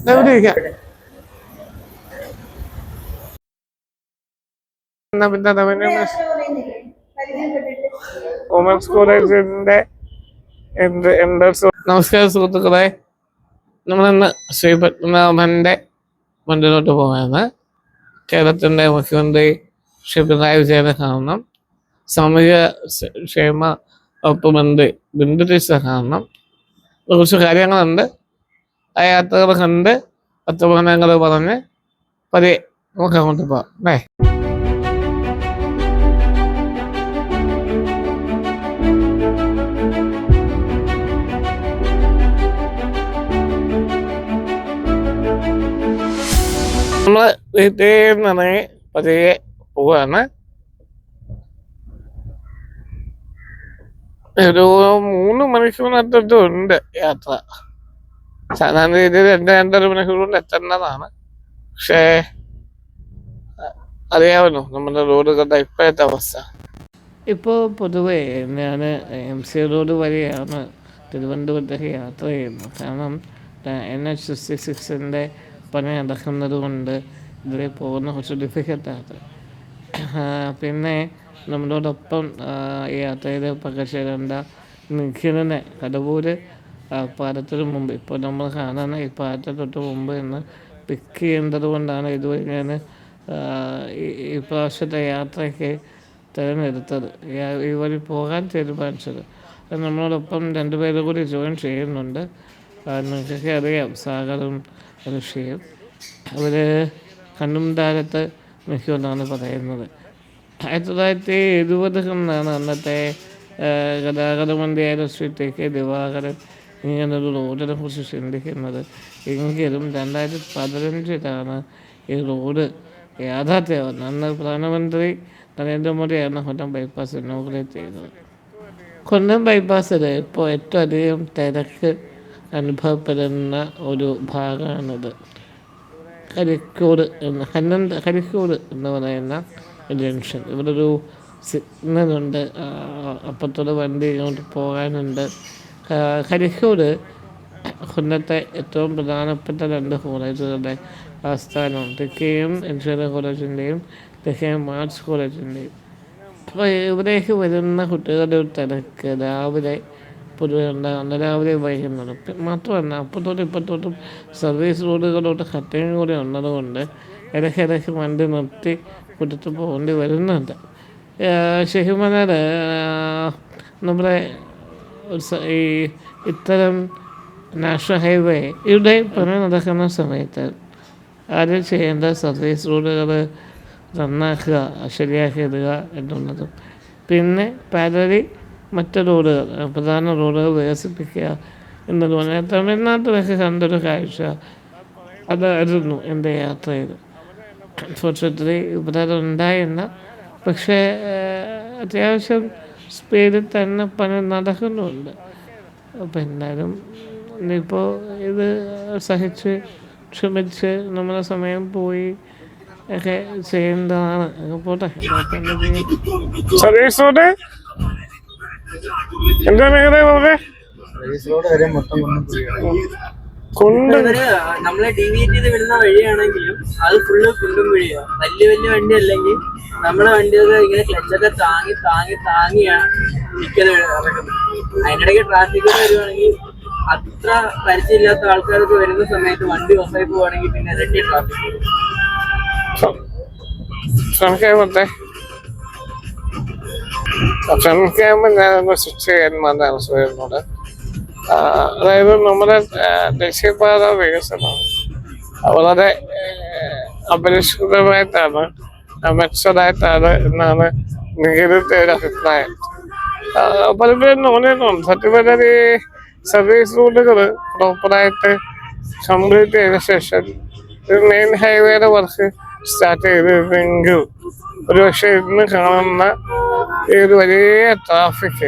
എവിടെ ഇരിക്കാം. വുമൻസ് കോളേജിന്റെ നമസ്കാരം സുഹൃത്തുക്കളെ. നമ്മളിന്ന് ശ്രീ പത്മനാഭന്റെ മണ്ണിലോട്ട് പോകാണ്. കേരളത്തിന്റെ മുഖ്യമന്ത്രി ശ്രീ പിണറായി വിജയനെ കാണണം. സാമൂഹിക ക്ഷേമ വകുപ്പ് മന്ത്രി ബിന്ദു ടീച്ചറെ കാണണം. കുറച്ച് കാര്യങ്ങളുണ്ട്. ആ യാത്രകൾ കണ്ട് വർത്തമാനങ്ങൾ പറഞ്ഞ് പതിയെ നമുക്ക് അങ്ങോട്ട് പോകാം. അല്ലേ? നമ്മള് വീട്ടിൽ നിന്നിറങ്ങി പതിയെ പോവാണ്. ഒരു 3 മണിക്കൂറിനടുത്തുണ്ട് യാത്ര. സാധാരണ രീതിയിൽ 2-2.5 മണിക്കൂർ കൊണ്ട് എത്തേണ്ടതാണ്. പക്ഷേ അറിയാമല്ലോ നമ്മുടെ റോഡുകളുടെ ഇപ്പോഴത്തെ അവസ്ഥ. ഇപ്പോൾ പൊതുവേ ഞാൻ MC റോഡ് വഴിയാണ് തിരുവനന്തപുരത്തേക്ക് യാത്ര ചെയ്യുന്നത്. കാരണം NH66 പണി നടക്കുന്നത് കൊണ്ട് ഇതിൽ പോകുന്ന കുറച്ച് ഡിഫിക്കൽട്ടാണ്. പിന്നെ നമ്മളോടൊപ്പം യാത്രയിൽ പകർച്ചേരേണ്ട നിഖിലിനെ കടവൂര് പാലത്തിന് മുമ്പ്, ഇപ്പോൾ നമ്മൾ കാണുന്ന ഈ പാലത്തിന് തൊട്ട് മുമ്പ് നിന്ന് പിക്ക് ചെയ്യേണ്ടത് കൊണ്ടാണ് ഇതുവഴി ഞാൻ ഈ പ്രാവശ്യത്തെ യാത്രയ്ക്ക് തിരഞ്ഞെടുത്തത്, ഈ വഴി പോകാൻ തീരുമാനിച്ചത്. നമ്മളോടൊപ്പം 2 പേര് കൂടി ജോയിൻ ചെയ്യുന്നുണ്ട്. നിങ്ങൾക്കൊക്കെ അറിയാം, സാഗറും ഋഷിയും. അവർ കണ്ണുംതാരത്ത് നിൽക്കുമെന്നാണ് പറയുന്നത്. 1970 അന്നത്തെ ഗതാഗത മന്ത്രിയായ ശ്രീ TK ദിവാകരൻ ഇങ്ങനൊരു റോഡിനെ കുറിച്ച് ചിന്തിക്കുന്നത്. എങ്കിലും 2015 ഈ റോഡ് യാഥാർത്ഥ്യമാകുന്നത്. അന്ന് പ്രധാനമന്ത്രി നരേന്ദ്രമോദിയാണ് കൊല്ലം ബൈപ്പാസ് ഇനോഗ്രേറ്റ് ചെയ്തത്. കൊല്ലം ബൈപ്പാസിൽ ഇപ്പോൾ ഏറ്റവും അധികം തിരക്ക് അനുഭവപ്പെടുന്ന ഒരു ഭാഗമാണിത്. കരിക്കോട് എന്ന് പറയുന്ന ജംഗ്ഷൻ. ഇവിടെ ഒരു സിഗ്നലുണ്ട്, അപ്പുറത്തോട് വണ്ടി ഇങ്ങോട്ട് പോകാനുണ്ട്. കരിക്കോട് കൊല്ലത്തെ ഏറ്റവും പ്രധാനപ്പെട്ട 2 കോളേജുകളുടെ ആസ്ഥാനം, TKM എഞ്ചിനീയറിംഗ് കോളേജിൻ്റെയും TKM ആർട്സ് കോളേജിൻ്റെയും. അപ്പോൾ ഇവിടേക്ക് വരുന്ന കുട്ടികളുടെ ഒരു തിരക്ക് രാവിലെ പൊതുവെ ഉണ്ടാകുന്ന, രാവിലെ വൈകുന്നത്. മാത്രമല്ല അപ്പുറത്തോട്ടും ഇപ്പുറത്തോട്ടും സർവീസ് റോഡുകളോട്ട് കട്ടയും കൂടി ഉള്ളതുകൊണ്ട് ഇടയ്ക്കിടയ്ക്ക് വണ്ടി നിർത്തി കൊടുത്ത് പോകേണ്ടി വരുന്നുണ്ട്. ശരിക്കും പറഞ്ഞാൽ നമ്മുടെ ഈ ഇത്തരം നാഷണൽ ഹൈവേ ഇവിടെ പണി നടക്കുന്ന സമയത്ത് ആദ്യം ചെയ്യേണ്ട സർവീസ് റോഡുകൾ നന്നാക്കുക, ശരിയാക്കി ഇടുക എന്നുള്ളതും, പിന്നെ പാരലി മറ്റ് റോഡുകൾ, പ്രധാന റോഡുകൾ വികസിപ്പിക്കുക എന്നതുപോലെ തമിഴ്നാട്ടിലൊക്കെ കണ്ടൊരു കാഴ്ച അതായിരുന്നു എൻ്റെ യാത്രയിൽ. അൺഫോർച്യുനേറ്റ്ലി ഇവിടെ ഉണ്ടായില്ല. പക്ഷേ അത്യാവശ്യം സ്പീഡിൽ തന്നെ പണി നടക്കുന്നുണ്ട്. അപ്പം എന്തായാലും ഇനിയിപ്പോൾ ഇത് സഹിച്ച് ക്ഷമിച്ച് നമ്മുടെ സമയം പോയി ഒക്കെ ചെയ്യേണ്ടതാണ്. പോട്ടെ. സർവീസ് റോഡ് എന്താ നമ്മളെ ഡീവിയേറ്റ് ചെയ്ത് വിടുന്ന വഴിയാണെങ്കിലും അത് ഫുള്ള് കുണ്ടും വഴിയാണ്. വലിയ വണ്ടി അല്ലെങ്കിൽ നമ്മുടെ വണ്ടിയൊക്കെ ഇങ്ങനെ ക്ലച്ചൊക്കെ താങ്ങിയാണ് മിക്കത് ഇറക്കുന്നത്. അതിനിടയ്ക്ക് ട്രാഫിക് വരുവാണെങ്കിൽ അത്ര പരിചയമില്ലാത്ത ആൾക്കാർക്ക് വരുന്ന സമയത്ത് വണ്ടി ഓഫായി പോവുകയാണെങ്കിൽ പിന്നെ ഇരട്ടി ട്രാഫിക്. ഞാനൊന്ന് സ്വിച്ച് ചെയ്യാൻ വന്നതാണ് സുഹൃത്തിനോട്. അതായത് നമ്മുടെ ദേശീയപാത വികസനം വളരെ അപരിഷ്കൃതമായിട്ടാണ്, മെച്ചതായിട്ടാണ് എന്നാണ് നികുതിയുടെ ഒരു അഭിപ്രായം. പലപ്പോഴും തോന്നിയിട്ടുണ്ട്. സത്യം പറഞ്ഞാൽ ഈ സർവീസ് റൂട്ടുകൾ പ്രോപ്പറായിട്ട് കംപ്ലീറ്റ് ചെയ്ത ശേഷം ഒരു മെയിൻ ഹൈവേയുടെ വർക്ക് സ്റ്റാർട്ട് ചെയ്തിരുന്നെങ്കിൽ ഒരുപക്ഷെ ഇന്ന് കാണുന്ന ഈ ഒരു വലിയ ട്രാഫിക്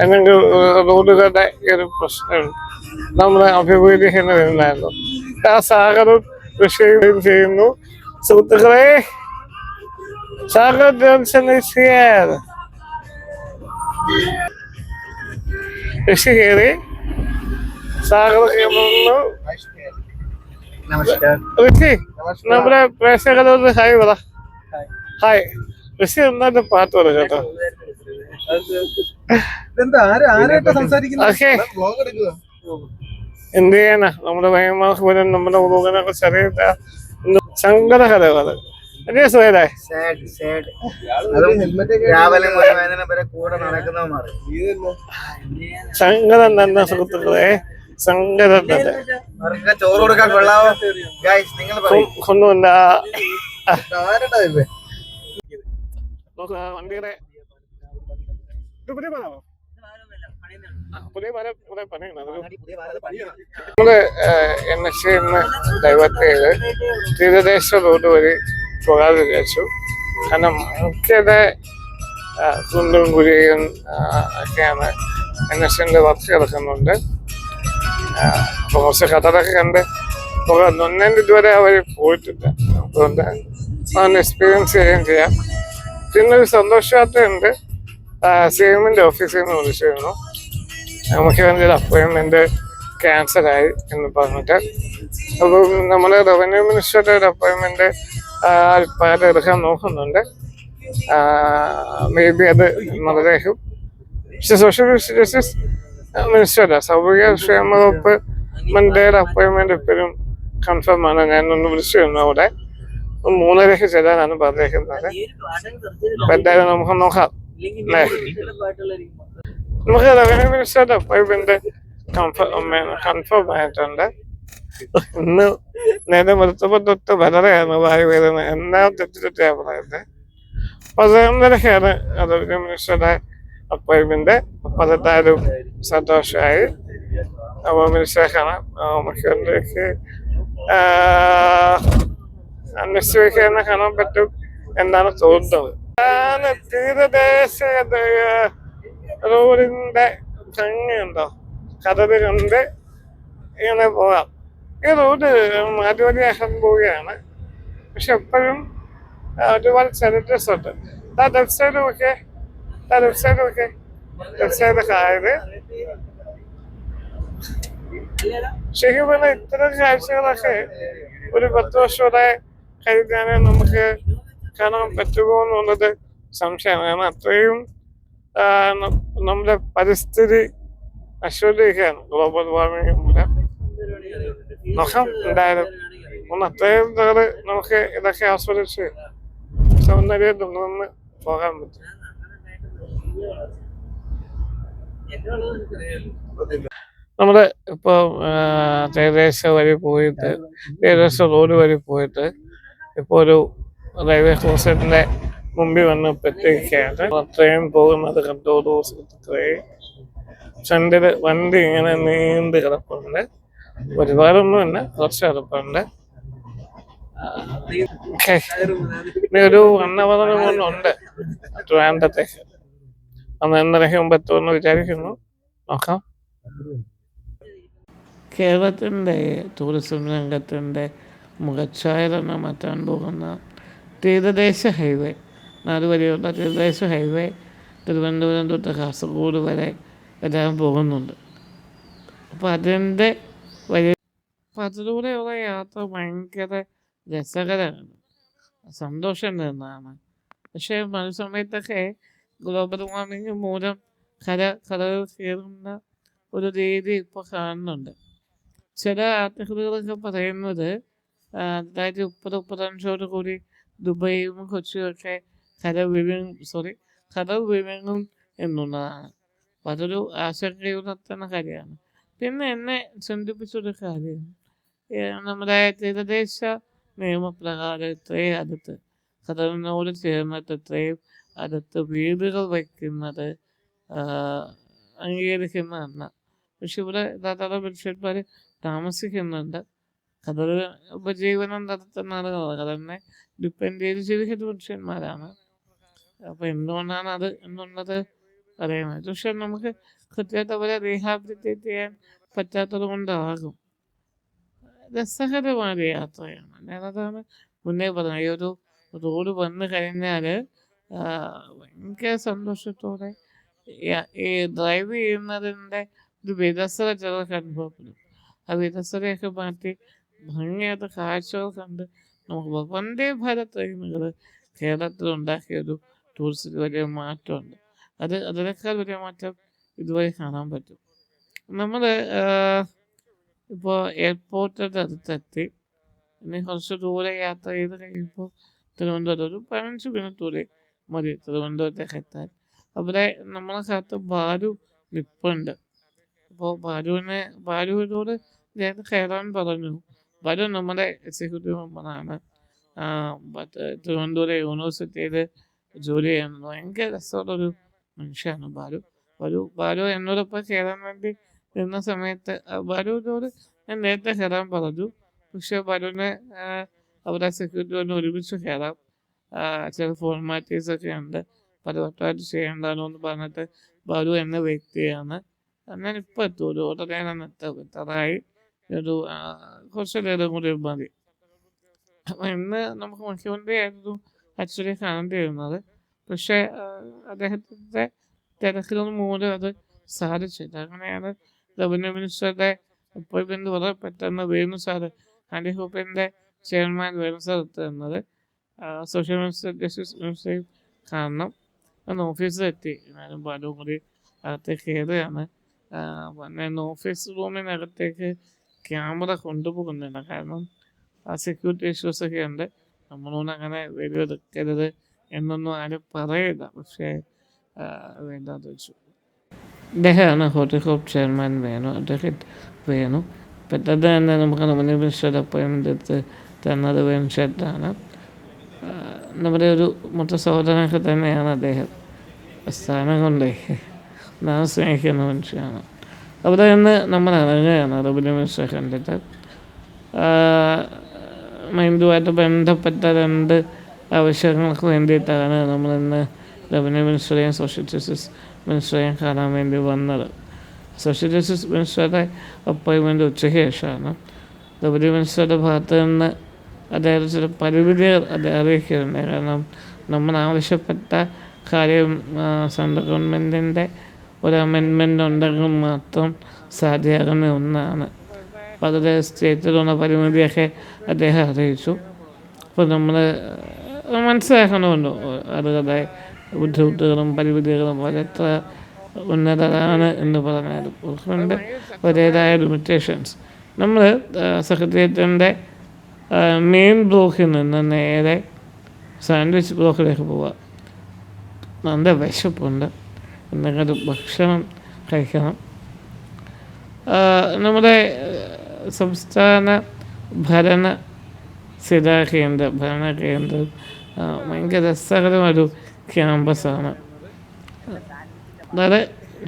അല്ലെങ്കിൽ റോഡുകളുടെ ഈ ഒരു പ്രശ്നം നമ്മൾ അഭിമുഖീകരിക്കേണ്ടതുണ്ടായിരുന്നു. ആ സാഗറും കൃഷിയും ചെയ്യുന്നു. സുഹൃത്തുക്കളെ, സാഗർ ജോൺസൺ കൃഷി കയറി സാഗർ കയറുന്നു. ഋഷി നമ്മുടെ പ്രേക്ഷകരോട് ഹായ് പറ. ഹായ്. ഋഷി എന്നാലും പാട്ട് പറ കേട്ടോ. ഓക്കെ, എന്ത് ചെയ്യാനാ, നമ്മുടെ ഭയങ്കര നമ്മുടെ മുഖനൊക്കെ ചെറിയ സങ്കട കഥകള്. സുഖല്ലേ? സങ്കടം തന്നെ സുഹൃത്തുക്കളെ, സങ്കടം തന്നെ. ചോറ് കൊടുക്കാൻ കൊള്ളാവോ? ഒന്നുമില്ല. വണ്ടിയുടെ പുതിയ പാലാണോ? പുതിയ പാല കുറെ പണിയുണ്ട്. നമ്മള് NH ഡൈവേർട്ട് ചെയ്ത് തീരദേശ റോഡ് വഴി പോകാതെ വിചാരിച്ചു. കാരണം മുഖ്യത കുണ്ടും കുഴിയും ഒക്കെയാണ്. NH വർക്ക് കിടക്കുന്നുണ്ട്. അപ്പൊ കുറച്ച് കഥകളൊക്കെ കണ്ട് പോകാൻ ഇതുവരെ അവർ പോയിട്ടില്ല. അതുകൊണ്ട് അതൊന്ന് എക്സ്പീരിയൻസ് ചെയ്യുകയും ചെയ്യാം. പിന്നെ ഒരു സന്തോഷവാർത്തയുണ്ട്. CM-ന്റെ ഓഫീസിൽ നിന്ന് വിളിച്ചിരുന്നു. മുഖ്യമന്ത്രിയുടെ അപ്പോയിൻമെന്റ് ക്യാൻസലായി എന്ന് പറഞ്ഞിട്ട്. അപ്പം നമ്മൾ റവന്യൂ മിനിസ്റ്ററുടെ ഒരു അപ്പോയിൻമെന്റ് എടുക്കാൻ നോക്കുന്നുണ്ട്. മേ ബി അത് മൃതദേഹം. പക്ഷെ സോഷ്യൽ ജസ്റ്റിസ് മിനിസ്റ്ററുടെ സാമൂഹിക ക്ഷേമ വകുപ്പ് മന്ത്രിയുടെ അപ്പോയിൻമെന്റ് എപ്പോഴും കൺഫേം ആണ്. ഞാനൊന്ന് വിളിച്ചിരുന്നു. അവിടെ 3:30 ചെല്ലാനാണ് പറഞ്ഞേക്കുന്നത്. അപ്പൊ എന്തായാലും നമുക്ക് നോക്കാം. നമുക്ക് റവന്യൂ മിനിസ്റ്ററുടെ അപ്പോയിൻമെന്റ് കൺഫേം ആയിട്ടുണ്ട്. ഇന്ന് നേരെ വെളുത്തപ്പോൾ തൊട്ട് വളരെയാണ് വായു വരുന്നത്. എല്ലാം തെറ്റിയാണ് പറയുന്നത്. 11:30 റവന്യൂ മിനിസ്റ്ററുടെ അപ്പോയിൻമെന്റ്. അപ്പൊ അതെന്തായാലും സന്തോഷമായി. അപ്പോൾ മിനിസ്റ്ററെ കാണാം. മുഖ്യമന്ത്രിക്ക് അന്വേഷിച്ച് തന്നെ കാണാൻ പറ്റും എന്നാണ് തോന്നുന്നത്. തീരദേശ റോഡിന്റെ ഭംഗിയുണ്ടോ, കഥകൾ കണ്ട് ഇങ്ങനെ പോകാം. ഈ റോഡ് മാറ്റുവഴിയാക്കാൻ പോവുകയാണ്. പക്ഷെ എപ്പോഴും ഒരുപാട് ചരിത്രസ് ഉണ്ട്. ലെഫ്റ്റ് സൈഡ് നോക്കിയേ, ലെഫ്റ്റ് സൈഡ് നോക്കിയേ, ലെഫ്റ്റ് സൈഡ് കായത്. ശരിക്കും പറഞ്ഞാൽ ഇത്തരം കാഴ്ചകളൊക്കെ ഒരു 10 വർഷത്തോടെ കഴിഞ്ഞാൽ നമുക്ക് കാണാൻ പറ്റുമോ എന്നുള്ളത് സംശയമാണ്. കാരണം അത്രയും നമ്മുടെ പരിസ്ഥിതി നശിച്ചുകൊണ്ടിരിക്കുകയാണ് ഗ്ലോബൽ വാർമിംഗ് മൂലം. നോക്കാം എന്തായാലും. അത്രയും നാള് നമുക്ക് ഇതൊക്കെ ആസ്വദിച്ച് സൗന്ദര്യം തുടർന്ന് പോകാൻ പറ്റും. നമ്മള് ഇപ്പൊ തീരദേശ വഴി പോയിട്ട്, തീരദേശ റോഡ് വഴി പോയിട്ട് ഇപ്പൊ ഒരു റെയിൽവേ സ്റ്റേഷന്റെ മുമ്പിൽ വന്ന് എത്തിയിരിക്കുകയാണ്. ട്രെയിൻ പോകുന്നത് കണ്ടോളൂ സുഹൃത്തുക്കളെ. ഫ്രണ്ടില് വണ്ടി ഇങ്ങനെ നീണ്ട് കിടപ്പുണ്ട്. ഒരുപാടൊന്നുമില്ല, കുറച്ച് കിടപ്പുണ്ട്. ഇനി ഒരു 1 hour കൊണ്ടുണ്ട് ട്രിവാൻഡ്രത്തേക്ക്. അന്ന് 1:30 മുമ്പ് എത്തുമെന്ന് വിചാരിക്കുന്നു. നോക്കാം. കേരളത്തിൻ്റെ ടൂറിസം രംഗത്തിൻ്റെ മുഖച്ഛായ തന്നെ മാറ്റാൻ പോകുന്ന തീരദേശ ഹൈവേ, 4 വരെയുള്ള തീരദേശ ഹൈവേ തിരുവനന്തപുരം തൊട്ട് കാസർഗോഡ് വരെ വരാൻ പോകുന്നുണ്ട്. അപ്പോൾ അതിൻ്റെ അപ്പം അതിലൂടെയുള്ള യാത്ര ഭയങ്കര രസകരമാണ്, സന്തോഷം തരുന്നതാണ്. പക്ഷേ മറുസമയത്തൊക്കെ ഗ്ലോബൽ വാർമിംഗ് മൂലം കടകൾ കയറുന്ന ഒരു രീതി ഇപ്പോൾ കാണുന്നുണ്ട്. ചില ആർട്ടിക്കിളുകളൊക്കെ പറയുന്നത് 2030-35 കൂടി ദുബൈയും കൊച്ചിയുമൊക്കെ കടൽ വിഴുങ്ങും എന്നുള്ളതാണ്. അപ്പം അതൊരു ആശങ്കയുണർത്തുന്ന കാര്യമാണ്. പിന്നെ എന്നെ ചിന്തിപ്പിച്ചൊരു കാര്യം, നമ്മുടെ തീരദേശ നിയമപ്രകാരം ഇത്രയും അടുത്ത് കടലിനോട് ചേർന്നിട്ട് ഇത്രയും അടുത്ത് വീടുകൾ വയ്ക്കുന്നത് അംഗീകരിക്കുന്നതല്ല. പക്ഷെ ഇവിടെ ധാരാളം മനുഷ്യന്മാർ താമസിക്കുന്നുണ്ട്. കടൽ ഉപജീവനം നടത്തുന്ന ആളുകളാണ്, കടലിനെ ഡിപ്പെൻഡ് ചെയ്ത് ജീവിക്കുന്ന മനുഷ്യന്മാരാണ്. അപ്പോൾ എന്തുകൊണ്ടാണ് അത് എന്നുള്ളത് പറയുന്നത്. പക്ഷെ നമുക്ക് കൃത്യമായിട്ട് അവരെ റീഹാബിലിറ്റേറ്റ് ചെയ്യാൻ പറ്റാത്തത് കൊണ്ടാകും. രസകരമായ യാത്രയാണ്. ഞാനതാണ് മുന്നേ പറഞ്ഞത്. ഈ ഒരു റോഡ് വന്നു കഴിഞ്ഞാൽ ഭയങ്കര സന്തോഷത്തോടെ ഈ ഡ്രൈവ് ചെയ്യുന്നതിൻ്റെ ഒരു വിരസത ചിലർക്ക് അനുഭവപ്പെടും. ആ വിരസതയൊക്കെ മാറ്റി ഭംഗിയാത്ത കാഴ്ചകൾ കണ്ട് നമുക്ക് പോകാം. വന്ദേ ഭാരത് ട്രെയിനുകൾ കേരളത്തിലുണ്ടാക്കിയൊരു ടൂറിസത്തിന് വലിയ മാറ്റമുണ്ട്. അതിനേക്കാൾ വലിയ മാറ്റം ഇതുവരെ കാണാൻ പറ്റും. നമ്മൾ ഇപ്പോൾ എയർപോർട്ടിൻ്റെ അടുത്തെത്തി. ഇനി കുറച്ച് ദൂരെ യാത്ര ചെയ്ത് കഴിയുമ്പോൾ തിരുവനന്തപുരം ഒരു 15 മിനിറ്റ് കൂടി മതി തിരുവനന്തപുരത്തേക്ക് എത്താൻ. അവിടെ നമ്മളെ കാത്ത് ബാലു നിൽപ്പുണ്ട്. അപ്പോൾ ബാലുവിനോട് ഞാൻ കയറാൻ പറഞ്ഞു. ബാലു നമ്മുടെ എക്സിക്യൂട്ടീവ് മെമ്പറാണ്. തിരുവനന്തപുരം യൂണിവേഴ്സിറ്റിയിൽ ജോലി ചെയ്യുന്നത്. ഭയങ്കര രസമുള്ളൊരു മനുഷ്യനാണ് ബാലു എന്നോടൊപ്പം കയറാൻ വേണ്ടി നിന്ന സമയത്ത് ബാലുവിനോട് ഞാൻ നേരത്തെ കയറാൻ പറഞ്ഞു. പക്ഷേ ബാലുവിനെ അവിടെ സെക്യൂരിറ്റിയോട് ഒരുമിച്ച് കയറാം, ചില ഫോർമാലിറ്റീസൊക്കെ ഉണ്ട്, പലവട്ടമായിട്ട് ചെയ്യേണ്ടതാണോ എന്ന് പറഞ്ഞിട്ട് ബാലു എന്നെ വെയിറ്റ് ചെയ്യാണ്. ഞാനിപ്പോൾ എത്തും, ഉടനെ ഞാൻ എത്താറായി. കുറച്ച് നേരം കൂടി മതി. അപ്പം ഇന്ന് നമുക്ക് മുഖ്യമന്ത്രിയായിരുന്നു ആക്ച്വലി കാണേണ്ടിയിരുന്നത്. പക്ഷേ അദ്ദേഹത്തിൻ്റെ തിരക്കിലൊന്നും മൂലം അത് സാധിച്ചില്ല. അങ്ങനെയാണ് റവന്യൂ മിനിസ്റ്ററുടെ അപ്പോയിൻമെൻറ്റ് വളരെ പെട്ടെന്ന് വേണു സാറ്, ആൻറ്റി ഹോപ്പിൻ്റെ ചെയർമാൻ വേണു സാർ എത്തുന്നത്. സോഷ്യൽ മിനിസ്റ്റർ ജസ്റ്റിസ് മിനിസ്റ്ററേയും കാണണം എന്ന് ഓഫീസിലെത്തി. ഞാനും ബാലുവും കൂടി അകത്തേക്ക് കയറുകയാണ്. പിന്നെ ഓഫീസ് റൂമിനകത്തേക്ക് ക്യാമറ കൊണ്ടുപോകുന്നില്ല, കാരണം സെക്യൂരിറ്റി ഇഷ്യൂസൊക്കെ ഉണ്ട്. നമ്മളൊന്നും അങ്ങനെ വെടിവെടുക്കരുത് എന്നൊന്നും ആരും പറയില്ല. പക്ഷേ വേണ്ടാന്ന് വെച്ചു. അദ്ദേഹമാണ് ഹോർട്ടികോപ്പ് ചെയർമാൻ വേണു. പെട്ടെന്ന് തന്നെ നമുക്ക് റവന്യൂ മിനിസ്റ്ററുടെ അപ്പോയിൻമെൻ്റ് എടുത്ത് തന്നത് വേണു ചേട്ടനാണ്. നമ്മുടെ ഒരു മൊത്ത സഹോദരനൊക്കെ തന്നെയാണ് അദ്ദേഹം. സ്ഥാനം കൊണ്ടേ നാം സ്നേഹിക്കുന്ന മനുഷ്യനാണ്. അവിടെ നിന്ന് നമ്മൾ ഇറങ്ങുകയാണ് റവന്യൂ മിനിസ്റ്ററെ കണ്ടിട്ട്. ഇതുമായിട്ട് ബന്ധപ്പെട്ട 2 ആവശ്യങ്ങൾക്ക് വേണ്ടിയിട്ടാണ് നമ്മളിന്ന് റവന്യൂ മിനിസ്റ്ററെയും സോഷ്യൽ ജസ്റ്റിസ് മിനിസ്റ്ററെയും കാണാൻ വേണ്ടി വന്നത്. സോഷ്യൽ ജസ്റ്റിസ് മിനിസ്റ്ററുടെ അപ്പോയിൻമെൻറ്റ് ഉച്ചയ്ക്ക് ശേഷമാണ്. റവന്യൂ മിനിസ്റ്ററുടെ ഭാഗത്ത് നിന്ന് അതായത് ചില പരിമിതികൾ അത് അറിയിക്കുന്നുണ്ട്. കാരണം നമ്മൾ ആവശ്യപ്പെട്ട കാര്യം സെൻട്രൽ ഗവൺമെൻറ്റിൻ്റെ ഒരു അമെൻമെൻ്റ് ഉണ്ടെങ്കിൽ മാത്രം സാധ്യമാകുന്ന ഒന്നാണ്. അപ്പോൾ അതിലെ സ്റ്റേറ്റിലുള്ള പരിമിതിയൊക്കെ അദ്ദേഹം അറിയിച്ചു. അപ്പോൾ നമ്മൾ മനസ്സിലാക്കണമല്ലോ അതുപോലെ ബുദ്ധിമുട്ടുകളും പരിമിതികളും എത്ര ഉന്നതരാണ് എന്ന് പറഞ്ഞാലും അവർക്ക് ഒരേതായ ലിമിറ്റേഷൻസ്. നമ്മൾ സെക്രട്ടേറിയറ്റിൻ്റെ മെയിൻ ബ്ലോക്കിൽ നിന്ന് നേരെ സാൻഡ്വിച്ച് ബ്ലോക്കിലേക്ക് പോവുക. നല്ല വിശപ്പുണ്ട്, എന്തെങ്കിലും ഭക്ഷണം കഴിക്കണം. നമ്മുടെ സംസ്ഥാന ഭരണകേന്ദ്രം ഭയങ്കര രസകരമൊരു ക്യാമ്പസാണ്. വളരെ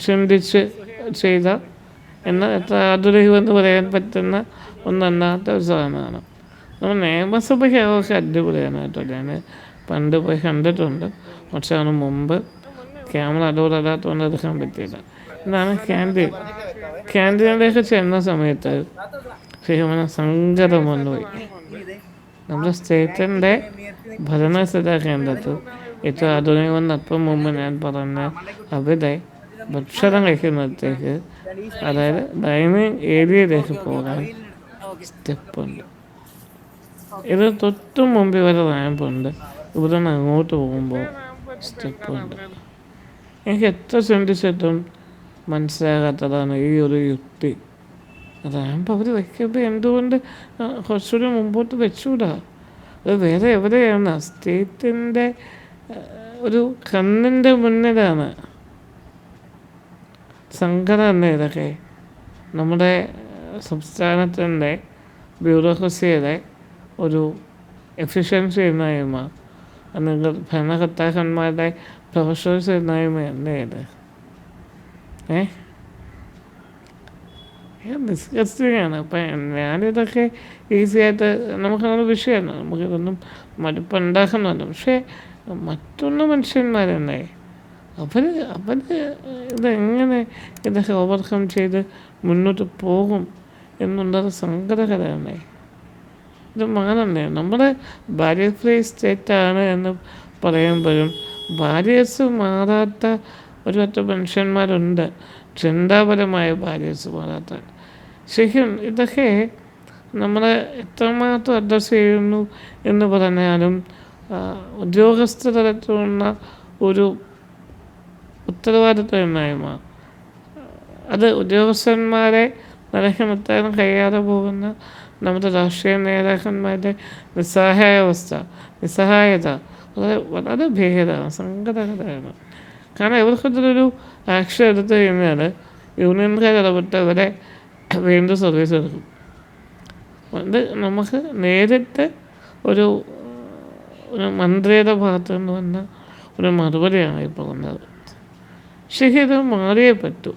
ചിന്തിച്ച് ചെയ്ത എന്നാൽ എത്ര ആധുനികമെന്ന് പറയാൻ പറ്റുന്ന ഒന്നല്ലാത്ത ഒരു സാധനമാണ്. നമ്മൾ നിയമസഭയ്ക്കൊക്കെ അടിപൊളിയാണ് കേട്ടോ. ഞാൻ പണ്ട് പോയി കണ്ടിട്ടുണ്ട്, പക്ഷെ അതിന് മുമ്പ് ക്യാമറ അല്ലാത്തതുകൊണ്ട് എടുക്കാൻ പറ്റിയില്ല. ഇതാണ് ക്യാൻറ്റീനിലേക്ക് ചെന്ന സമയത്ത് ശരിക്കും സങ്കടം വന്നുപോയി. നമ്മുടെ സ്റ്റേറ്റിൻ്റെ ഭരണസിദ്ധ കേന്ദ്രത്തിൽ ഏറ്റവും ആധുനികമെന്ന് അപ്പം മുമ്പ് ഞാൻ പറഞ്ഞ അവിടെ ഭക്ഷണം കഴിക്കുന്നിടത്തേക്ക്, അതായത് ഡൈനിങ് ഏരിയയിലേക്ക് പോകാൻ സ്റ്റെപ്പുണ്ട്. ഇത് തൊട്ടും മുമ്പിൽ വരെ റാമ്പുണ്ട്. ഇവിടെ നിന്ന് അങ്ങോട്ട് പോകുമ്പോൾ സ്റ്റെപ്പുണ്ട്. എനിക്ക് എത്ര ചിന്തിച്ചിട്ടും മനസ്സിലാകാത്തതാണ് ഈ ഒരു യുക്തി. റാമ്പ് അവർ വയ്ക്കുമ്പോൾ എന്തുകൊണ്ട് കുറച്ചുകൂടി മുമ്പോട്ട് വെച്ചുകൂടാ? അത് വേറെ എവിടെയാണ്? സ്റ്റേറ്റിൻ്റെ ഒരു കണ്ണിൻ്റെ മുന്നിലാണ്. സങ്കടം തന്നെ ഇതൊക്കെ. നമ്മുടെ സംസ്ഥാനത്തിൻ്റെ ബ്യൂറോക്രസിയുടെ ഒരു എഫിഷ്യൻസി ഇല്ലായ്മ, അല്ലെങ്കിൽ ഭരണകർത്താക്കന്മാരുടെ പ്രൊഫഷണൽസ് ഇല്ലായ്മയല്ലേ ഇത്? ഡിസ്കസ്റ്റിംഗ് ആണ്. അപ്പം ഞാനിതൊക്കെ ഈസിയായിട്ട് നമുക്കതൊരു വിഷയമാണ്, നമുക്കിതൊന്നും മടുപ്പുണ്ടാക്കുന്നുണ്ട്. പക്ഷേ മറ്റുള്ള മനുഷ്യന്മാരെന്നെ അവർ ഇതെങ്ങനെ ഇതൊക്കെ ഓവർകം ചെയ്ത് മുന്നോട്ട് പോകും എന്നുള്ളത് സങ്കടകരമാണ്. ഇത് മാറണ്ടേ? നമ്മുടെ ബാരിയർ ഫ്രീ സ്റ്റേറ്റാണ് എന്ന് പറയുമ്പോഴും ബാരിയേഴ്സ് മാറാത്ത ഒരുപറ്റ മനുഷ്യന്മാരുണ്ട്, ചിന്താപരമായ ബാരിയേഴ്സ് മാറാത്ത. ശരിക്കും ഇതൊക്കെ നമ്മളെ എത്രമാത്രം അഡ്രസ്സ് ചെയ്യുന്നു എന്ന് പറഞ്ഞാലും ഉദ്യോഗസ്ഥ തലത്തിലുള്ള ഒരു ഉത്തരവാദിത്വമില്ലായ്മ, അത് ഉദ്യോഗസ്ഥന്മാരെ നിലനിർത്താൻ കഴിയാതെ പോകുന്ന നമ്മുടെ രാഷ്ട്രീയ നേതാക്കന്മാരുടെ നിസ്സഹായത വളരെ ഭീകരമാണ്, സങ്കടകരമാണ്. കാരണം ഇവർക്കൊരു ആക്ഷൻ എടുത്തു കഴിഞ്ഞാൽ യൂണിയൻകാർ ഇടപെട്ട് അവരെ വീണ്ടും സർവീസ് എടുക്കും. അത് നമുക്ക് നേരിട്ട് ഒരു മന്ത്രിയുടെ ഭാഗത്തു നിന്ന് വന്ന ഒരു മറുപടിയാണ് ഇപ്പോൾ വന്നത്. ശരി, ഇത് മാറിയേ പറ്റൂ.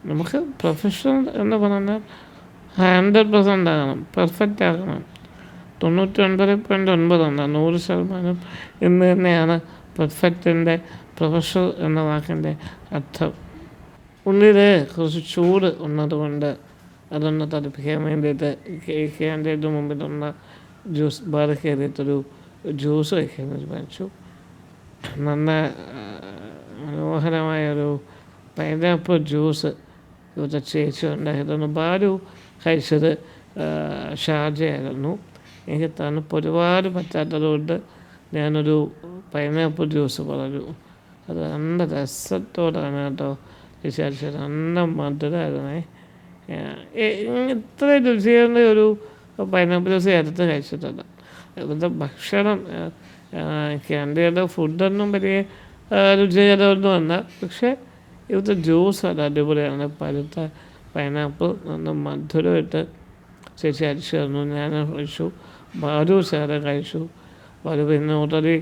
നമുക്ക് പ്രൊഫഷണൽ എന്ന് പറഞ്ഞാൽ 100% ആകണം, പെർഫെക്റ്റ് ആകണം. 99.9 100% എന്ന് തന്നെയാണ് പെർഫെക്റ്റിൻ്റെ പ്രൊഫഷണൽ എന്ന വാക്കിൻ്റെ അർത്ഥം. ഉള്ളിൽ കുറച്ച് ചൂട് ഉള്ളതുകൊണ്ട് അതൊന്ന് തണുപ്പിക്കാൻ വേണ്ടിയിട്ട് കേൾക്കേണ്ടതിന് മുമ്പിലുള്ള ജ്യൂസ് ബാർ കയറിയിട്ടൊരു ജ്യൂസ് കഴിക്കാൻ തീരുമാനിച്ചു. നല്ല മനോഹരമായൊരു പൈനാപ്പിൾ ജ്യൂസ് ഇവിടുത്തെ ചേച്ചി ഉണ്ടായിരുന്നു. ബാലു കഴിച്ചത് ഷാർജയായിരുന്നു. എനിക്ക് തണുപ്പ് ഒരുപാട് പറ്റാത്തതുകൊണ്ട് ഞാനൊരു പൈനാപ്പിൾ ജ്യൂസ് പറഞ്ഞു. അത് നല്ല രസത്തോടാണ് കേട്ടോ വിചാരിച്ചത്. നല്ല മധുരമായിരുന്നേ. ഇത്ര രുചിയുള്ള ഒരു പൈനാപ്പിൾ ജ്യൂസ് എടുത്ത് കഴിച്ചിട്ടില്ല. ഇവിടുത്തെ ഭക്ഷണം ക്യാൻറ്റീനിലെ ഫുഡൊന്നും വലിയ രുചികരമൊന്നും അല്ല, പക്ഷേ ഇവിടുത്തെ ജ്യൂസ് അത് അടിപൊളിയാണ്. പഴുത്ത പൈനാപ്പിൾ നല്ല മധുരമായിട്ട് ചേച്ചി അടിച്ചു തന്നു. ഞാൻ കഴിച്ചു, ബാലു ഷാജ കഴിച്ചു. ബാലു പിന്നെ ഓൾറെഡി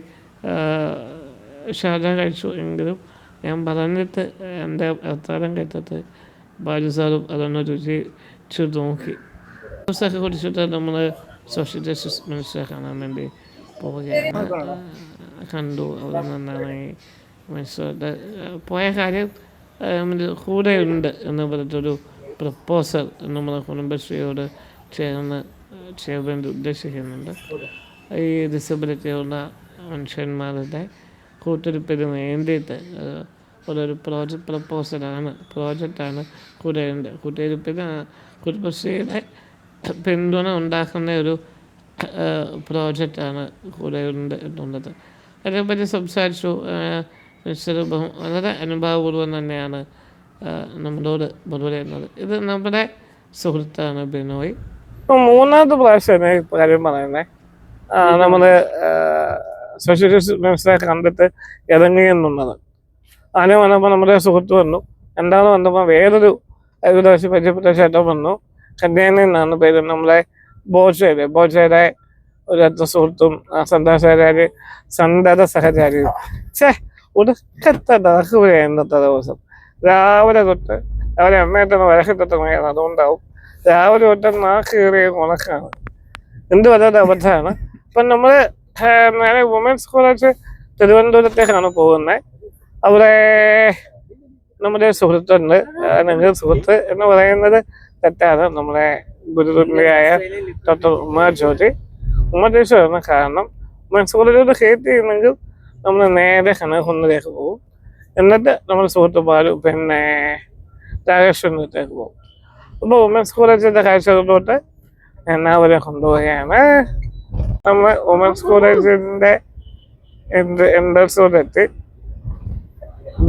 ഷാജ കഴിച്ചു. എങ്കിലും ഞാൻ പറഞ്ഞിട്ട് എൻ്റെ അവതാരം കേട്ടിട്ട് ബാലു സാറും അതൊന്ന് രുചിച്ചു നോക്കി. ജ്യൂസൊക്കെ കുടിച്ചിട്ട് നമ്മൾ സോഷ്യൽ ജസ്റ്റിസ് മിനിസ്റ്ററെ കാണാൻ വേണ്ടി പോവുകയാണ്. കണ്ടു. അവിടെ നിന്നാണ് ഈ മിനിസ്റ്ററുടെ പോയ കാര്യം കൂടെ ഉണ്ട് എന്ന് പറഞ്ഞിട്ടൊരു പ്രപ്പോസൽ നമ്മുടെ കുടുംബശ്രീയോട് ചേർന്ന് ചെയ്യാൻ വേണ്ടി ഉദ്ദേശിക്കുന്നുണ്ട്. ഈ ഡിസബിലിറ്റിയുള്ള മനുഷ്യന്മാരുടെ കൂട്ടിരിപ്പിന് വേണ്ടിയിട്ട് ഒരു പ്രോജക്റ്റാണ് കൂട്ടിരിപ്പിന് കുടുംബശ്രീയുടെ പിന്തുണ ഉണ്ടാക്കുന്ന ഒരു പ്രോജക്റ്റാണ് കൂടെ ഉണ്ട് എന്നുള്ളത്. അതിനെപ്പറ്റി സംസാരിച്ചു. വളരെ അനുഭാവപൂർവ്വം തന്നെയാണ് നമ്മളോട് മറുപടി ചെയ്യുന്നത്. ഇത് നമ്മുടെ സുഹൃത്താണ് ബിനോയ്. ഇപ്പം 3ാമത്തെ പ്രാവശ്യമാണ് ഈ കാര്യം പറയുന്നത്. നമ്മൾ സോഷ്യൽ മിനിസ്റ്ററെ കണ്ടിട്ട് ഇറങ്ങി എന്നുള്ളത്. ആദ്യം വന്നപ്പോൾ നമ്മുടെ സുഹൃത്ത് വന്നു. രണ്ടാമത് വന്നപ്പോൾ വേറൊരു ഏകദേശം പരിചയപ്പെട്ട ചേട്ടൻ വന്നു. കന്യാനിൽ നിന്നാണ് പേര്. നമ്മളെ ബോച്ചയുടെ ഒരു അത്ര സുഹൃത്തും സന്താചാര്യ സന്തത സഹചാരിയും. ഒടുക്കത്തെ ഡാക്കുപോയ ഇന്നത്തെ ദിവസം. രാവിലെ തൊട്ട് അവരെ അമ്മയായിട്ടൊന്ന് വഴക്കിട്ടിട്ടുണ്ടെങ്കിൽ അതുകൊണ്ടാവും. രാവിലെ തൊട്ട് നാക്കേറിയ ഉണക്കാണ്. എന്ത് വല്ലാത്ത അബദ്ധമാണ്. ഇപ്പം നമ്മൾ നേരെ വുമൻസ് കോളേജ് തിരുവനന്തപുരത്തേക്കാണ് പോകുന്നത്. അവിടെ നമ്മുടെ സുഹൃത്തുണ്ട്. നിങ്ങൾ സുഹൃത്ത് എന്ന് പറയുന്നത് തെറ്റാണ്. നമ്മളെ ഗുരുതുല്യായ ഡോക്ടർ ഉമാ ജ്യോതി വരുന്ന കാരണം വുമൻസ് കോളേജിലോട്ട് ഹേറ്റ് ചെയ്യുന്നെങ്കിൽ നമ്മൾ നേരെ കനകുന്നിലേക്ക് പോകും. എന്നിട്ട് നമ്മൾ സുഹൃത്ത് ബാലു പിന്നെ രാജേശ്വരത്തേക്ക് പോകും. അപ്പോൾ വുമൻസ് കോളേജിൻ്റെ കാഴ്ചകളിലോട്ട് എല്ലാവരെ കൊണ്ടുപോവുകയാണ്. നമ്മൾ വുമൻസ് കോളേജിൻ്റെ എൻട്രൻസിലോട്ടെത്തി.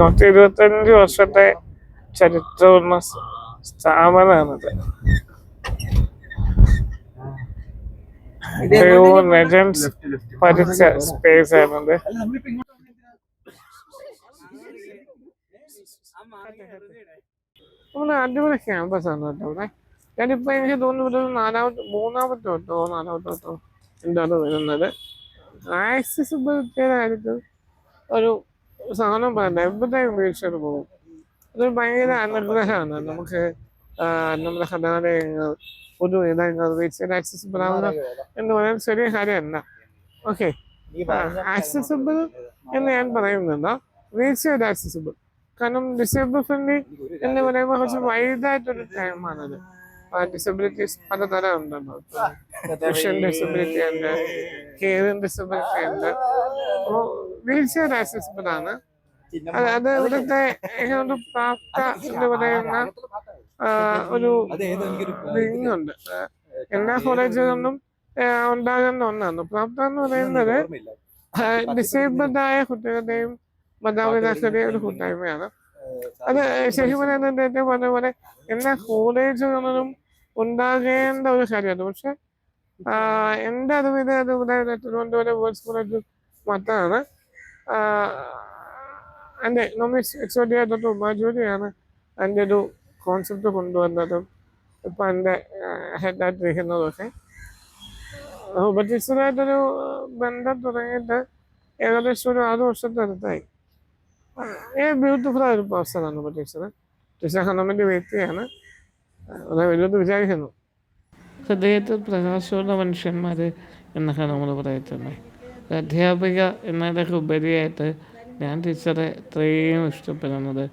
125 വർഷത്തെ ചരിത്രമുള്ള സ്ഥാപനമാണിത്. ലെജൻഡ്സ് പഠിച്ച സ്പേസ് ആണത്. നമ്മുടെ അടിപൊളി ക്യാമ്പസ് ആണ് കേട്ടോ ഇവിടെ. ഞാനിപ്പോൾ എനിക്ക് തോന്നുന്നു മൂന്നാമത്തെ എന്താണ് വരുന്നത്. ആക്സസിബിലിറ്റിയുടെ കാര്യത്തിൽ ഒരു സാധനം പറയണ്ട, എവിടെയും വീഴ്ചയിൽ പോകും. അതൊരു ഭയങ്കര അനുഗ്രഹമാണ്. നമുക്ക് നമ്മുടെ കലാലയങ്ങൾ പൊതുയിടങ്ങൾ വീഴ്ചയിൽ ആക്സസിബിൾ ആവുക എന്ന് പറയാൻ ചെറിയ കാര്യമല്ല. ഓക്കെ, ആക്സസിബിൾ എന്ന് ഞാൻ പറയുന്നില്ല, വീഴ്ചയിൽ ആക്സസിബിൾ. കാരണം ഡിസേബിൾ ഫ്രണ്ട്ലി എന്ന് പറയുമ്പോൾ കുറച്ച് വൈഡായിട്ടൊരു ടൈമാണത്. ഡിസബിലിറ്റീസ് പലതരം ഉണ്ടല്ലോ. വിഷൻ ഡിസബിലിറ്റി ഉണ്ട്, ഹിയറിംഗ് ഡിസബിലിറ്റി ഉണ്ട്. അപ്പോൾ വീഴ്ചയിൽ ആക്സസിബിൾ ആണ്. അത് ഇവിടുത്തെ പ്രാപ്ത എന്ന് പറയുന്ന ഒരു റിങ്ങുണ്ട്. എല്ലാ കോളേജുകളിലും ഉണ്ടാകുന്ന ഒന്നാണ്. പ്രാപ്ത എന്ന് പറയുന്നത് ഡിസേബിൾഡ് ആയ കുട്ടികളുടെയും മാതാപിതാക്കളുടെയും ഒരു കൂട്ടായ്മയാണ്. അത് ശരിക്കും പറയുന്നത് ഏറ്റവും പറഞ്ഞ പോലെ എല്ലാ കോളേജുകളിലും ഉണ്ടാകേണ്ട ഒരു കാര്യമാണ്. പക്ഷെ എൻ്റെ അറിവിൽ അത് ഇവിടെ തിരുവനന്തപുരം വേൾഡ്സ് കോളേജ് മാത്രമാണ്. എൻ്റെ നമ്മൾ എക്സോഡിയായിട്ട് ഉമാജോലിയാണ് അതിൻ്റെ ഒരു കോൺസെപ്റ്റ് കൊണ്ടുവന്നതും ഇപ്പം എൻ്റെ ഹെഡായിട്ടിരിക്കുന്നതൊക്കെ. ടീച്ചറായിട്ടൊരു ബന്ധം തുടങ്ങിയിട്ട് ഏകദേശം ഒരു 6 വർഷത്തെ അടുത്തായി. ബ്യൂട്ടിഫുൾ ആയൊരു പേഴ്സണാണ് ടീച്ചർ. ടീച്ചർ ഹനുമൻ്റെ വ്യക്തിയാണ്. അത് വലിയത് വിചാരിക്കുന്നു. ഹൃദയത്തിൽ പ്രകാശമുള്ള മനുഷ്യന്മാർ എന്നൊക്കെ നമ്മൾ പറയത്തുന്നത്. അധ്യാപിക എന്നതൊക്കെ ഉപരിയായിട്ട് ഞാൻ ടീച്ചറെ ഇത്രയും ഇഷ്ടപ്പെടുന്നത്,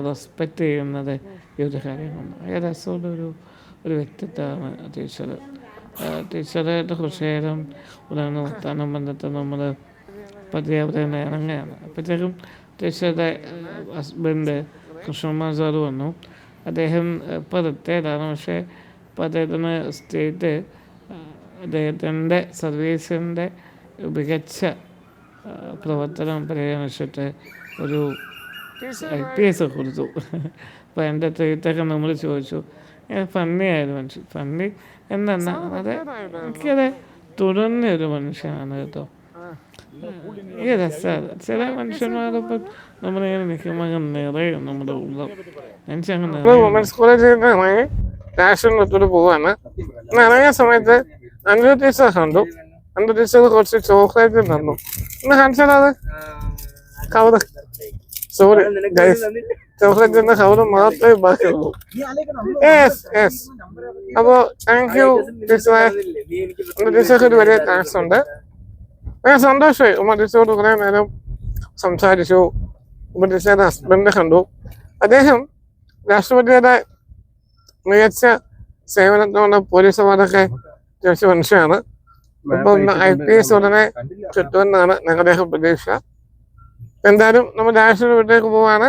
റെസ്പെക്റ്റ് ചെയ്യുന്നത് ഈ ഒരു കാര്യമാണ്. വളരെ രസമുള്ള ഒരു വ്യക്തിത്വമാണ് ടീച്ചർ. ടീച്ചറായിട്ട് കുറച്ച് നേരം ഉടനെ വർത്താനം ബന്ധത്തിൽ നമ്മൾ പതിയെ അവിടെ ഇറങ്ങുകയാണ്. അപ്പോഴത്തേക്കും ടീച്ചറുടെ ഹസ്ബൻഡ് കൃഷ്ണകുമാർ സാറ് വന്നു. അദ്ദേഹം ഇപ്പോൾ റിട്ടയർഡാണ്. പക്ഷേ ഇപ്പോൾ അദ്ദേഹത്തിന് സ്റ്റേറ്റ് അദ്ദേഹത്തിൻ്റെ സർവീസിൻ്റെ മികച്ച പ്രവർത്തനം പരിഗണിച്ചിട്ട് ഒരു IPS കൊടുത്തു. അപ്പോൾ എൻ്റെ ട്രീറ്റൊക്കെ നമ്മൾ ചോദിച്ചു. ഫണ്ണി ആയിരുന്നു മനുഷ്യൻ. ഫണ്ണി എന്നാ അത് എനിക്കത് തുടർന്നൊരു മനുഷ്യനാണ് കേട്ടോ. ഈ രസമാണ് ചില മനുഷ്യന്മാരൊപ്പം നമ്മളിങ്ങനെ നിൽക്കുമ്പോൾ നിറയും നമ്മുടെ ഉള്ളം. വുമൻസ് കോളേജിൽ നിന്ന് നാഷണൽ പോവാണ്. ഇറങ്ങിയ സമയത്ത് അഞ്ചു ടീച്ചർ കണ്ടു. അഞ്ചു ടീച്ചർ കുറച്ച് ചോക്ലേറ്റ് തന്നു. ഇന്ന് കാണിച്ചാലത് കവറ്. സോറി ചോക്ലേറ്റിന്റെ കവറ് മാത്രമേ ബാക്കിയുള്ളൂ. അപ്പോ താങ്ക് യു ടീച്ചറെ. ടീച്ചർക്ക് ഒരു വലിയ താങ്ക്സ് ഉണ്ട്. ഞാൻ സന്തോഷമായി. ടീച്ചറോട് കുറെ നേരം സംസാരിച്ചു. ടീച്ചറുടെ ഹസ്ബൻഡിനെ കണ്ടു. അദ്ദേഹം രാഷ്ട്രപതിയുടെ മികച്ച സേവനത്തോടെ പോലീസ് അവാർഡൊക്കെ അത്യാവശ്യം മനുഷ്യനാണ്. ഇപ്പം IPS ഉടനെ കിട്ടുമെന്നാണ് ഞങ്ങളുടെ പ്രതീക്ഷ. എന്തായാലും നമ്മൾ രാഷ്ട്രീയ വീട്ടിലേക്ക് പോവാണ്.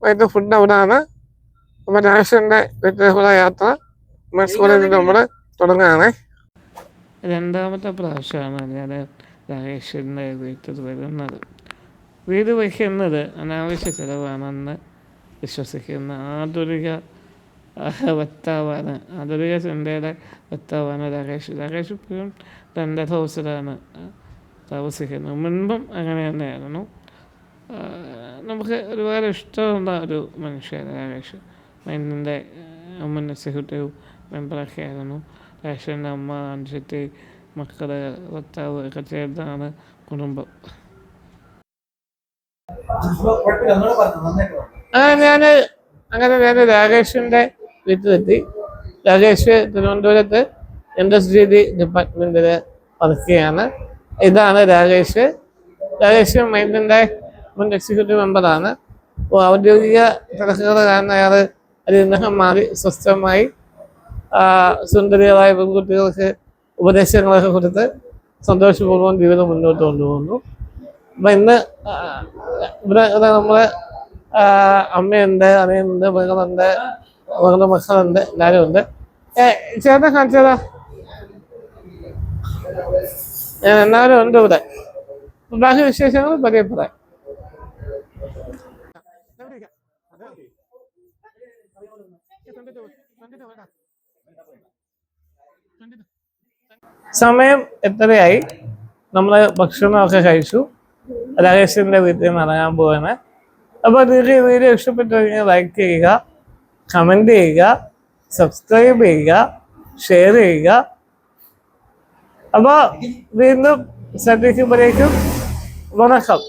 വൈകിട്ട് ഫുഡ് അവിടെയാണ്. അപ്പോൾ രാഷ്ട്രീയൻ്റെ വീട്ടിലേക്കുള്ള യാത്ര വുമൻസ് കോളേജിൽ നമ്മൾ തുടങ്ങുകയാണ്. രണ്ടാമത്തെ പ്രാവശ്യമാണ് ഞാൻ രാജേഷിൻ്റെ വീട്ടിൽ വരുന്നത്. വീട് വയ്ക്കുന്നത് അനാവശ്യ ചിലവാണെന്ന് വിശ്വസിക്കുന്ന ആധുനിക വക്താവാണ്. ആധുനിക ചിന്തയുടെ വക്താവാണ് രാകേഷ്. രാകേഷ് ഇപ്പോഴും ടെൻഡർ ഹൗസിലാണ് താമസിക്കുന്നത്. മുൻപും അങ്ങനെ തന്നെയായിരുന്നു. നമുക്ക് ഒരുപാട് ഇഷ്ടമുള്ള ഒരു മനുഷ്യയാണ് രാകേഷ്. മൈനിൻ്റെ മുൻ എക്സിക്യൂട്ടീവ് മെമ്പറൊക്കെ ആയിരുന്നു. രാകേഷിൻ്റെ അമ്മ, അനുജത്തി, മക്കള്, ഭർത്താവ് ഒക്കെ ചേർന്നാണ് കുടുംബം. ഞാൻ രാകേഷിൻ്റെ വീട്ടിലെത്തി. രാകേഷ് തിരുവനന്തപുരത്ത് ഇൻഡസ്ട്രിയൽ ഡിപ്പാർട്ട്മെൻറ്റിൽ വർക്ക് ചെയ്യാണ്. ഇതാണ് രാകേഷ്. രാകേഷ് മൈൻഡിൻ്റെ മുൻ എക്സിക്യൂട്ടീവ് മെമ്പറാണ്. അപ്പോൾ ഔദ്യോഗിക തിരക്കുകൾ കാരണം അയാൾ അതിൽ നിന്നൊക്കെ മാറി സ്വസ്ഥമായി സുന്ദരികളായ പെൺകുട്ടികൾക്ക് ഉപദേശങ്ങളൊക്കെ കൊടുത്ത് സന്തോഷപൂർവ്വം ജീവിതം മുന്നോട്ട് കൊണ്ടുപോകുന്നു. അപ്പം ഇന്ന് ഇവിടെ നമ്മളെ അമ്മയുണ്ട്, അനിയനുണ്ട്, മകളുണ്ട്, മകളുടെ മക്കളുണ്ട്, എല്ലാവരും ഉണ്ട്. ചേട്ടനെ കാണിച്ചതാ, ഞാൻ എല്ലാവരും ഉണ്ട് ഇവിടെ. ബാക്കി വിശേഷങ്ങൾ പരിചയപ്പെടാം. സമയം എത്രയായി? നമ്മൾ ഭക്ഷണമൊക്കെ കഴിച്ചു. രാകേഷിൻ്റെ വീട്ടിൽ നിന്ന് ഇറങ്ങാൻ പോവാണ്. അപ്പോൾ നിങ്ങൾക്ക് ഈ വീഡിയോ ഇഷ്ടപ്പെട്ടു കഴിഞ്ഞാൽ ലൈക്ക് ചെയ്യുക, കമൻറ്റ് ചെയ്യുക, സബ്സ്ക്രൈബ് ചെയ്യുക, ഷെയർ ചെയ്യുക. അപ്പോൾ വീണ്ടും ശ്രദ്ധിക്കുമ്പോഴേക്കും വണക്കം.